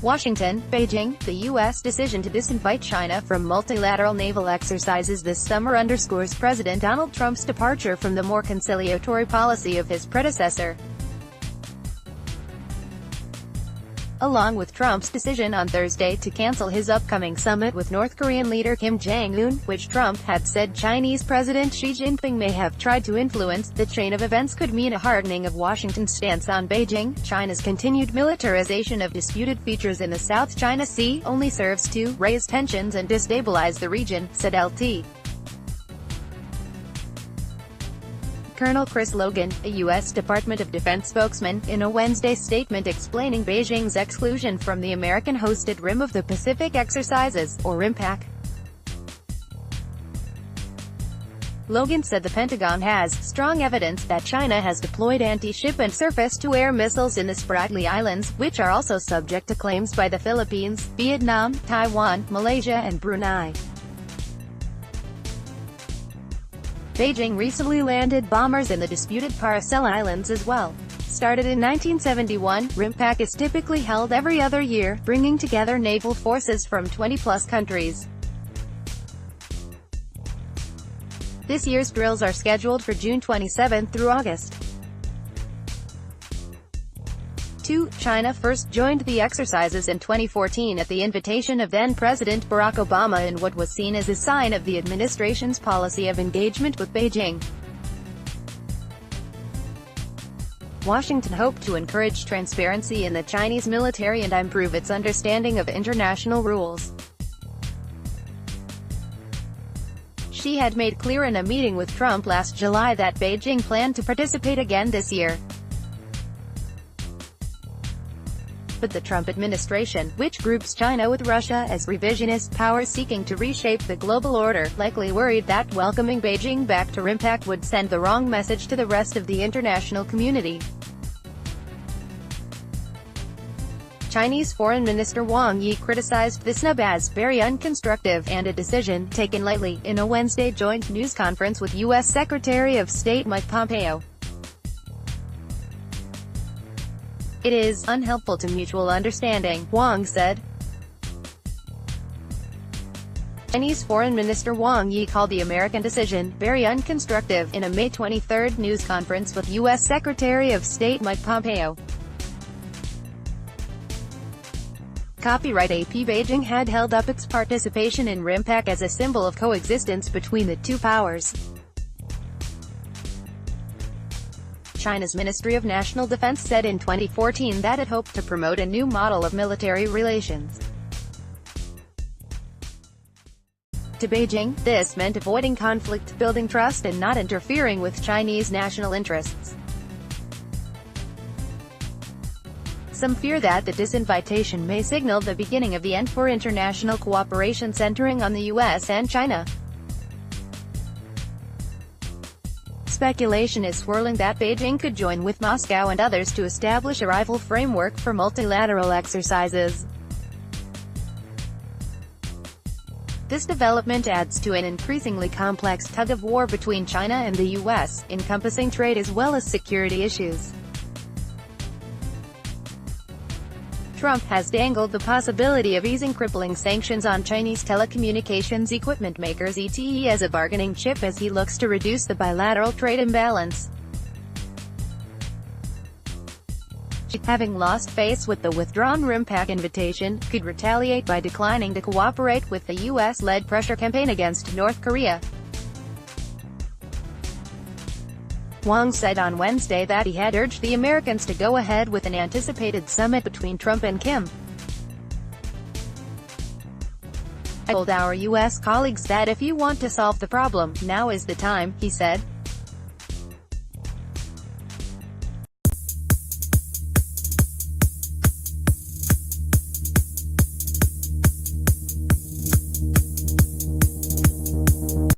Washington, Beijing, the U.S. decision to disinvite China from multilateral naval exercises this summer underscores President Donald Trump's departure from the more conciliatory policy of his predecessor. Along with Trump's decision on Thursday to cancel his upcoming summit with North Korean leader Kim Jong Un, which Trump had said Chinese President Xi Jinping may have tried to influence, the chain of events could mean a hardening of Washington's stance on Beijing. China's continued militarization of disputed features in the South China Sea only serves to raise tensions and destabilize the region, said LT. Colonel Chris Logan, a U.S. Department of Defense spokesman, in a Wednesday statement explaining Beijing's exclusion from the American-hosted Rim of the Pacific exercises, or RIMPAC. Logan said the Pentagon has strong evidence that China has deployed anti-ship and surface-to-air missiles in the Spratly Islands, which are also subject to claims by the Philippines, Vietnam, Taiwan, Malaysia and Brunei. Beijing recently landed bombers in the disputed Paracel Islands as well. Started in 1971, RIMPAC is typically held every other year, bringing together naval forces from 20-plus countries. This year's drills are scheduled for June 27 through August 2. China first joined the exercises in 2014 at the invitation of then-President Barack Obama in what was seen as a sign of the administration's policy of engagement with Beijing. Washington hoped to encourage transparency in the Chinese military and improve its understanding of international rules. Xi had made clear in a meeting with Trump last July that Beijing planned to participate again this year. But the Trump administration, which groups China with Russia as revisionist powers seeking to reshape the global order, likely worried that welcoming Beijing back to RIMPAC would send the wrong message to the rest of the international community. Chinese Foreign Minister Wang Yi criticized the snub as very unconstructive and a decision taken lightly, in a Wednesday joint news conference with U.S. Secretary of State Mike Pompeo. "It is unhelpful to mutual understanding," Wang said. Chinese Foreign Minister Wang Yi called the American decision very unconstructive in a May 23 news conference with U.S. Secretary of State Mike Pompeo. Copyright AP Beijing had held up its participation in RIMPAC as a symbol of coexistence between the two powers. China's Ministry of National Defense said in 2014 that it hoped to promote a new model of military relations. To Beijing, this meant avoiding conflict, building trust and not interfering with Chinese national interests. Some fear that the disinvitation may signal the beginning of the end for international cooperation centering on the U.S. and China. Speculation is swirling that Beijing could join with Moscow and others to establish a rival framework for multilateral exercises. This development adds to an increasingly complex tug-of-war between China and the U.S., encompassing trade as well as security issues. Trump has dangled the possibility of easing crippling sanctions on Chinese telecommunications equipment makers ZTE as a bargaining chip as he looks to reduce the bilateral trade imbalance. Xi, having lost face with the withdrawn RIMPAC invitation, could retaliate by declining to cooperate with the U.S.-led pressure campaign against North Korea. Wang said on Wednesday that he had urged the Americans to go ahead with an anticipated summit between Trump and Kim. "I told our U.S. colleagues that if you want to solve the problem, now is the time," he said.